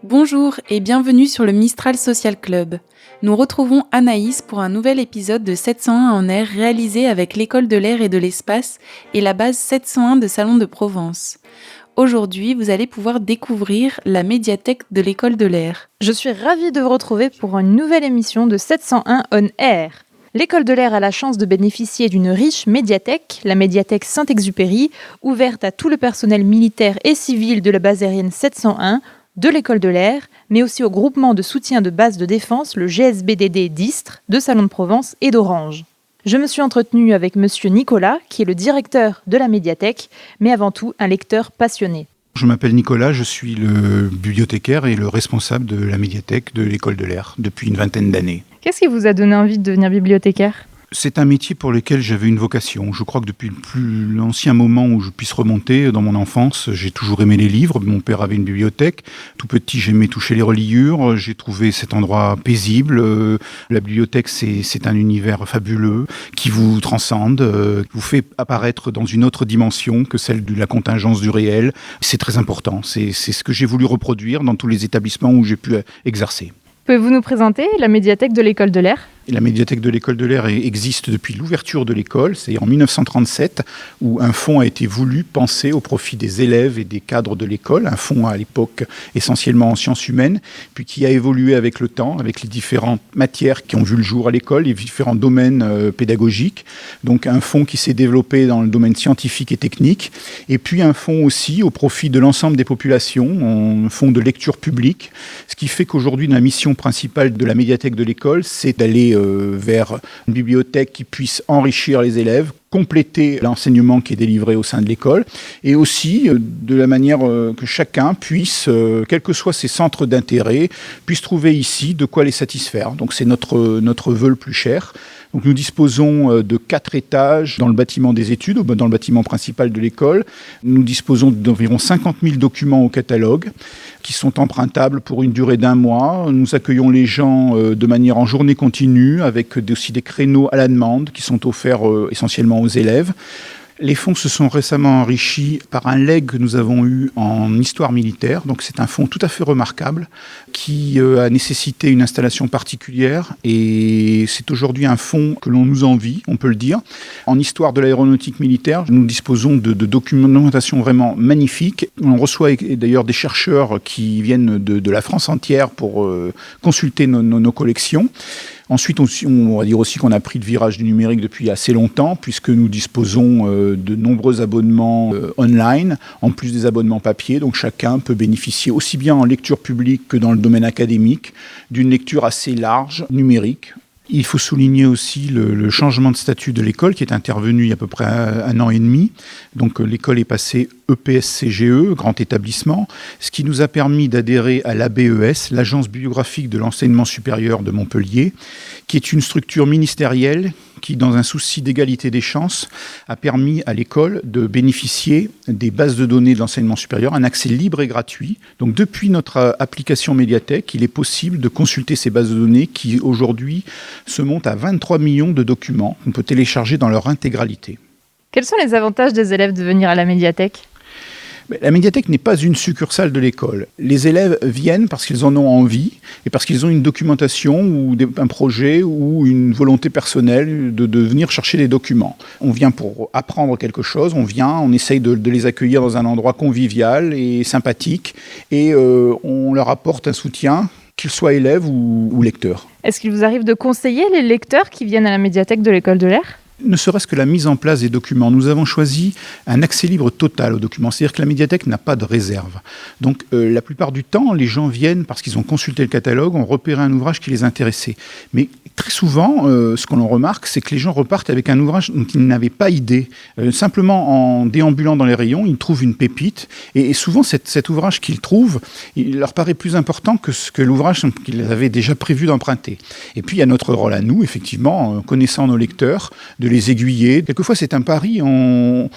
Bonjour et bienvenue sur le Mistral Social Club. Nous retrouvons Anaïs pour un nouvel épisode de 701 en air réalisé avec l'École de l'air et de l'espace et la base 701 de Salon de Provence. Aujourd'hui, vous allez pouvoir découvrir la médiathèque de l'École de l'air. Je suis ravie de vous retrouver pour une nouvelle émission de 701 on air. L'École de l'air a la chance de bénéficier d'une riche médiathèque, la médiathèque Saint-Exupéry, ouverte à tout le personnel militaire et civil de la base aérienne 701, de l'École de l'air, mais aussi au groupement de soutien de base de défense, le GSBDD d'Istres, de Salon de Provence et d'Orange. Je me suis entretenue avec monsieur Nicolas, qui est le directeur de la médiathèque, mais avant tout un lecteur passionné. Je m'appelle Nicolas, je suis le bibliothécaire et le responsable de la médiathèque de l'École de l'air depuis une vingtaine d'années. Qu'est-ce qui vous a donné envie de devenir bibliothécaire ? C'est un métier pour lequel j'avais une vocation. Je crois que depuis le plus ancien moment où je puisse remonter, dans mon enfance, j'ai toujours aimé les livres. Mon père avait une bibliothèque. Tout petit, j'aimais toucher les reliures. J'ai trouvé cet endroit paisible. La bibliothèque, c'est un univers fabuleux qui vous transcende, qui vous fait apparaître dans une autre dimension que celle de la contingence du réel. C'est très important. C'est ce que j'ai voulu reproduire dans tous les établissements où j'ai pu exercer. Pouvez-vous nous présenter la médiathèque de l'École de l'air ? La médiathèque de l'École de l'air existe depuis l'ouverture de l'école, c'est en 1937, où un fonds a été voulu, pensé au profit des élèves et des cadres de l'école, un fonds à l'époque essentiellement en sciences humaines, puis qui a évolué avec le temps, avec les différentes matières qui ont vu le jour à l'école, les différents domaines pédagogiques. Donc un fonds qui s'est développé dans le domaine scientifique et technique, et puis un fonds aussi au profit de l'ensemble des populations, un fonds de lecture publique, ce qui fait qu'aujourd'hui la mission principale de la médiathèque de l'école, c'est d'aller vers une bibliothèque qui puisse enrichir les élèves, compléter l'enseignement qui est délivré au sein de l'école, et aussi de la manière que chacun puisse, quels que soient ses centres d'intérêt, puisse trouver ici de quoi les satisfaire. Donc c'est notre vœu le plus cher. Donc nous disposons de 4 étages dans le bâtiment des études, dans le bâtiment principal de l'école. Nous disposons d'environ 50 000 documents au catalogue qui sont empruntables pour une durée d'1 mois. Nous accueillons les gens de manière en journée continue avec aussi des créneaux à la demande qui sont offerts essentiellement aux élèves. Les fonds se sont récemment enrichis par un legs que nous avons eu en histoire militaire. Donc c'est un fonds tout à fait remarquable qui a nécessité une installation particulière et c'est aujourd'hui un fonds que l'on nous envie, on peut le dire. En histoire de l'aéronautique militaire, nous disposons de documentation vraiment magnifique. On reçoit d'ailleurs des chercheurs qui viennent de la France entière pour consulter nos collections. Ensuite, on va dire aussi qu'on a pris le virage du numérique depuis assez longtemps, puisque nous disposons de nombreux abonnements online, en plus des abonnements papier. Donc chacun peut bénéficier, aussi bien en lecture publique que dans le domaine académique, d'une lecture assez large, numérique. Il faut souligner aussi le changement de statut de l'école qui est intervenu il y a à peu près un an et demi. Donc l'école est passée EPS-CGE, grand établissement, ce qui nous a permis d'adhérer à l'ABES, l'Agence bibliographique de l'enseignement supérieur de Montpellier, qui est une structure ministérielle qui, dans un souci d'égalité des chances, a permis à l'école de bénéficier des bases de données de l'enseignement supérieur, un accès libre et gratuit. Donc depuis notre application médiathèque, il est possible de consulter ces bases de données qui, aujourd'hui, se montent à 23 millions de documents qu'on peut télécharger dans leur intégralité. Quels sont les avantages des élèves de venir à la médiathèque ? La médiathèque n'est pas une succursale de l'école. Les élèves viennent parce qu'ils en ont envie et parce qu'ils ont une documentation ou un projet ou une volonté personnelle de venir chercher des documents. On vient pour apprendre quelque chose, on essaye de les accueillir dans un endroit convivial et sympathique et on leur apporte un soutien, qu'ils soient élèves ou lecteurs. Est-ce qu'il vous arrive de conseiller les lecteurs qui viennent à la médiathèque de l'École de l'air ? Ne serait-ce que la mise en place des documents. Nous avons choisi un accès libre total aux documents. C'est-à-dire que la médiathèque n'a pas de réserve. Donc la plupart du temps, les gens viennent parce qu'ils ont consulté le catalogue, ont repéré un ouvrage qui les intéressait. Mais très souvent, ce qu'on remarque, c'est que les gens repartent avec un ouvrage dont ils n'avaient pas idée. Simplement en déambulant dans les rayons, ils trouvent une pépite. Et souvent, cet ouvrage qu'ils trouvent, il leur paraît plus important que l'ouvrage qu'ils avaient déjà prévu d'emprunter. Et puis, il y a notre rôle à nous, effectivement, connaissant nos lecteurs, de les aiguiller. Quelquefois, c'est un pari. On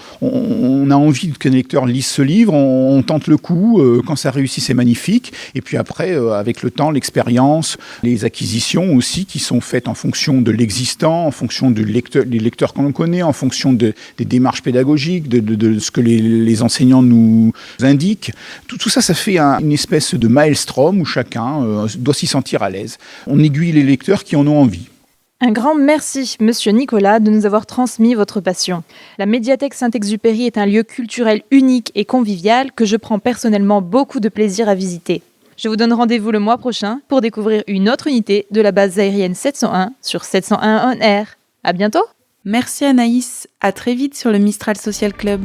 a envie que les lecteurs lisent ce livre, on tente le coup. Quand ça réussit, c'est magnifique. Et puis après, avec le temps, l'expérience, les acquisitions aussi qui sont faites faites en fonction de l'existant, en fonction des lecteurs qu'on connaît, en fonction des démarches pédagogiques, de ce que les enseignants nous indiquent. Tout ça, ça fait une espèce de maelstrom où chacun doit s'y sentir à l'aise. On aiguille les lecteurs qui en ont envie. Un grand merci, Monsieur Nicolas, de nous avoir transmis votre passion. La médiathèque Saint-Exupéry est un lieu culturel unique et convivial que je prends personnellement beaucoup de plaisir à visiter. Je vous donne rendez-vous le mois prochain pour découvrir une autre unité de la base aérienne 701 sur 701 On Air. À bientôt! Merci Anaïs, à très vite sur le Mistral Social Club.